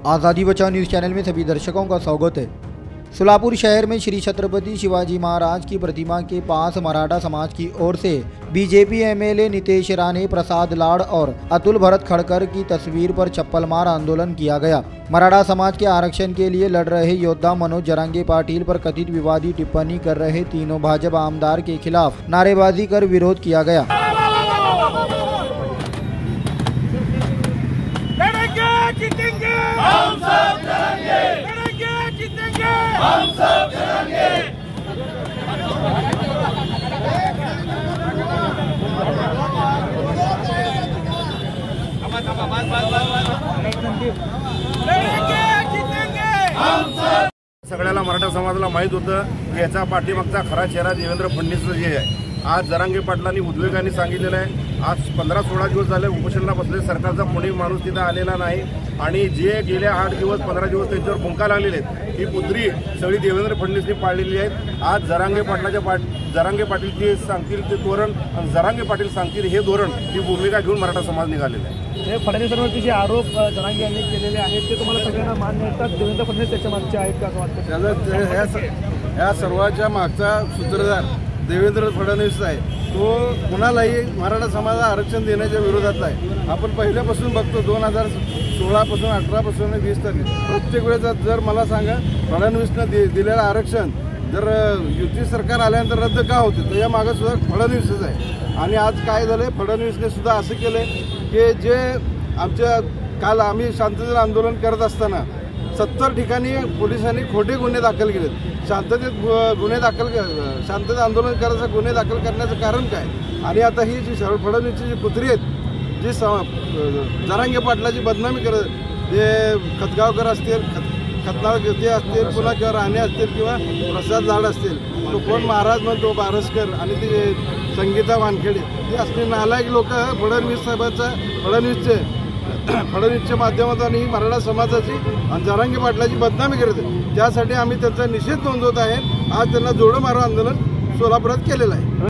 आज़ादी बचाओ news channel में सभी दर्शकों का स्वागत है। सोलापुर शहर में श्री छत्रपति शिवाजी महाराज की प्रतिमा के पास मराठा समाज की ओर से बीजेपी एमएलए नितेश राणे, प्रसाद लाड़ और अतुल भरत खड़कर की तस्वीर पर चप्पल मार आंदोलन किया गया। मराठा समाज के आरक्षण के लिए लड़ रहे योद्धा मनोज जरांगे पाटिल पर कथित विवादी टिप्पणी कर रहे तीनों भाजपा आमदार के खिलाफ नारेबाजी कर विरोध किया गया। जीतेंगे हम सब करेंगे, लड़ेंगे जीतेंगे हम सब करेंगे। लड़ेंगे जीतेंगे हम सब। सगळ्याला मराठा समाजाला माहित होतं की याचा पाठीमागचा खरा चेहरा देवेंद्र फडणवीस जे आहे। आज जरांगे पाटलांनी उद्योगांनी सांगितलेलं आहे, आज 15-16 दिवस झाले उपोषणाला बसले, सरकारचा कोणी माणूस तिथं आलेला नाही आणि जे गेल्या 8 दिवस 15 दिवस त्यांच्यावर भुंका लागलेले आहेत ही पुत्री सगळी देवेंद्र फडणवीसनी पाळलेली आहेत। आज जरांगे पाटील ते सांगतील ते धोरण आणि जरांगे पाटील सांगतील हे धोरण, ही भूमिका घेऊन मराठा समाज निघालेला आहे। हे फडणवीसांवरती जे आरोप जरांगे यांनी केलेले आहेत ते तुम्हाला सगळ्यांना मान्य आहेत? देवेंद्र फडणवीस त्याच्या मागचे आहेत का असं वाटतं? या सर्वांच्या मागचा सूत्रधार देवेंद्र फडणवीस आहे। तो कुणालाही मराठा समाजाला आरक्षण देण्याच्या विरोधात आहे। आपण पहिल्यापासून बघतो 2016 पासून 18 पासून 20 तारीख प्रत्येक वेळेस जर मला सांगा फडणवीसनं दिलेलं आरक्षण जर युती सरकार आल्यानंतर रद्द का होते तर या मागे सुद्धा फडणवीसच आहे। आणि आज काय झालं, फडणवीसने सुद्धा असं केलं की जे आमच्या काल आम्ही शांततेत आंदोलन करत असताना 70 ठिकाणी पोलिसांनी खोटे गुन्हे दाखल केलेत। शांततेत आंदोलन करायचं गुन्हे दाखल करण्याचं कारण काय? आणि आता ही जी फडणवीसची जी पुत्री आहेत जी जरांगे पाटलाची बदनामी करत, जे खतगावकर असतील, खतनाळ ते असतील, पुन्हा किंवा राणे असतील किंवा प्रसाद लाड असतील, तो कोण महाराज म्हणतो बारसकर आणि ते संगीता वानखेडे, हे असले नालायक लोक फडणवीसच्या माध्यमातून ही मराठा समाजाची आणि जरांगे पाटलाची बदनामी करत आहे। त्यासाठी आम्ही त्यांचा निषेध नोंदवत आहे। आज त्यांना जोडं मारो आंदोलन सोलापुरात केलेलं आहे।